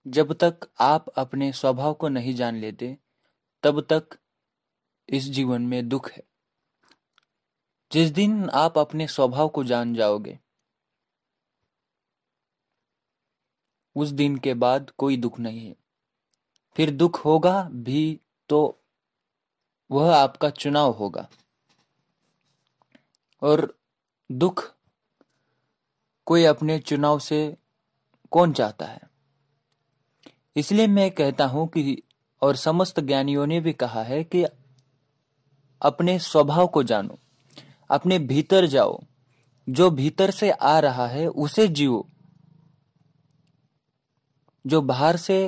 जब तक आप अपने स्वभाव को नहीं जान लेते, तब तक इस जीवन में दुख है। जिस दिन आप अपने स्वभाव को जान जाओगे, उस दिन के बाद कोई दुख नहीं है। फिर दुख होगा भी तो वह आपका चुनाव होगा, और दुख कोई अपने चुनाव से कौन चाहता है। इसलिए मैं कहता हूं कि, और समस्त ज्ञानियों ने भी कहा है कि अपने स्वभाव को जानो, अपने भीतर जाओ, जो भीतर से आ रहा है उसे जियो। जो बाहर से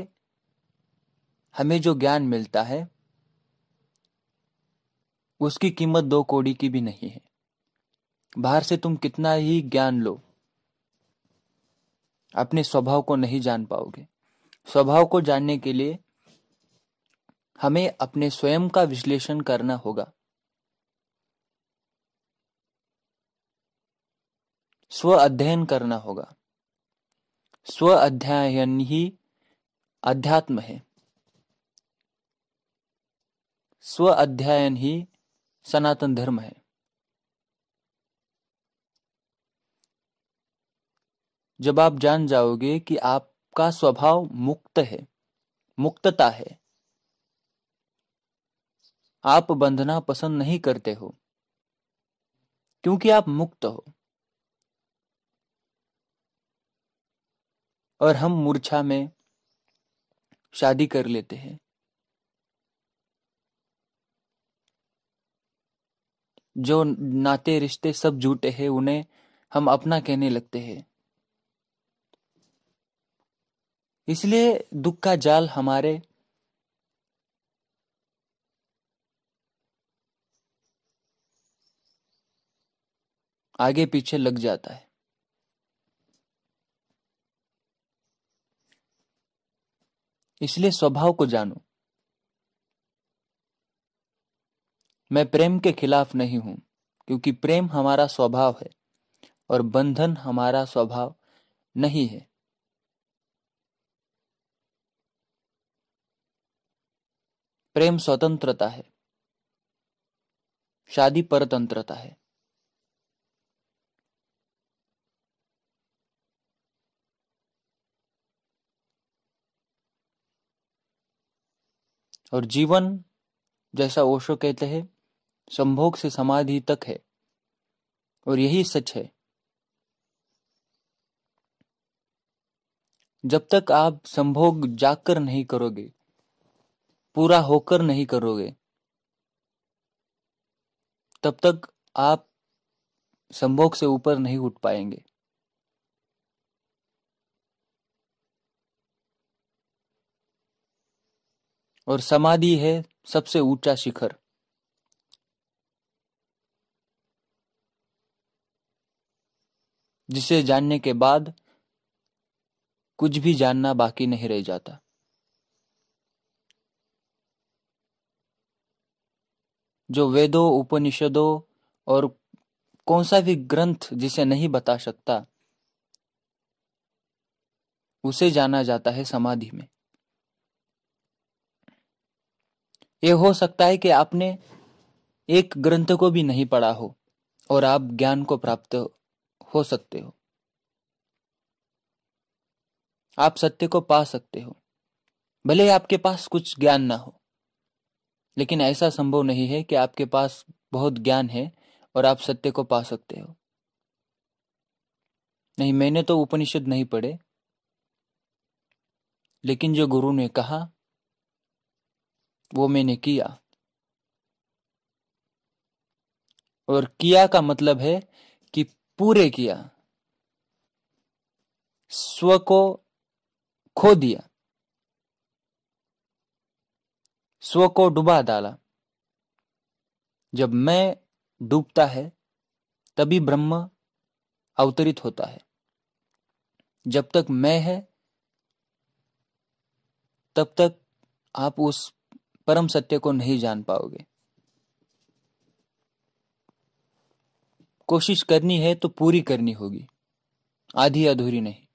हमें जो ज्ञान मिलता है उसकी कीमत 2 कौड़ी की भी नहीं है। बाहर से तुम कितना ही ज्ञान लो, अपने स्वभाव को नहीं जान पाओगे। स्वभाव को जानने के लिए हमें अपने स्वयं का विश्लेषण करना होगा। स्व अध्ययन करना होगा। स्व अध्ययन ही अध्यात्म है। स्व अध्ययन ही सनातन धर्म है। जब आप जान जाओगे कि आपका स्वभाव मुक्त है, मुक्तता है, आप बंधना पसंद नहीं करते हो क्योंकि आप मुक्त हो। और हम मूर्छा में शादी कर लेते हैं। जो नाते रिश्ते सब झूठे हैं उन्हें हम अपना कहने लगते हैं। इसलिए दुख का जाल हमारे आगे पीछे लग जाता है। इसलिए स्वभाव को जानो। मैं प्रेम के खिलाफ नहीं हूं, क्योंकि प्रेम हमारा स्वभाव है और बंधन हमारा स्वभाव नहीं है। प्रेम स्वतंत्रता है, शादी परतंत्रता है। और जीवन, जैसा ओशो कहते हैं, संभोग से समाधि तक है, और यही सच है। जब तक आप संभोग जाकर नहीं करोगे, पूरा होकर नहीं करोगे, तब तक आप संभोग से ऊपर नहीं उठ पाएंगे। और समाधि है सबसे ऊंचा शिखर, जिसे जानने के बाद कुछ भी जानना बाकी नहीं रह जाता। जो वेदों, उपनिषदों और कौन सा भी ग्रंथ जिसे नहीं बता सकता, उसे जाना जाता है समाधि में। यह हो सकता है कि आपने एक ग्रंथ को भी नहीं पढ़ा हो और आप ज्ञान को प्राप्त हो सकते हो। आप सत्य को पा सकते हो, भले आपके पास कुछ ज्ञान ना हो। लेकिन ऐसा संभव नहीं है कि आपके पास बहुत ज्ञान है और आप सत्य को पा सकते हो। नहीं, मैंने तो उपनिषद नहीं पढ़े, लेकिन जो गुरु ने कहा वो मैंने किया। और किया का मतलब है कि पूरे किया, स्व को खो दिया, स्व को डुबा डाला। जब मैं डूबता है तभी ब्रह्म अवतरित होता है। जब तक मैं है तब तक आप उस परम सत्य को नहीं जान पाओगे। कोशिश करनी है तो पूरी करनी होगी, आधी अधूरी नहीं।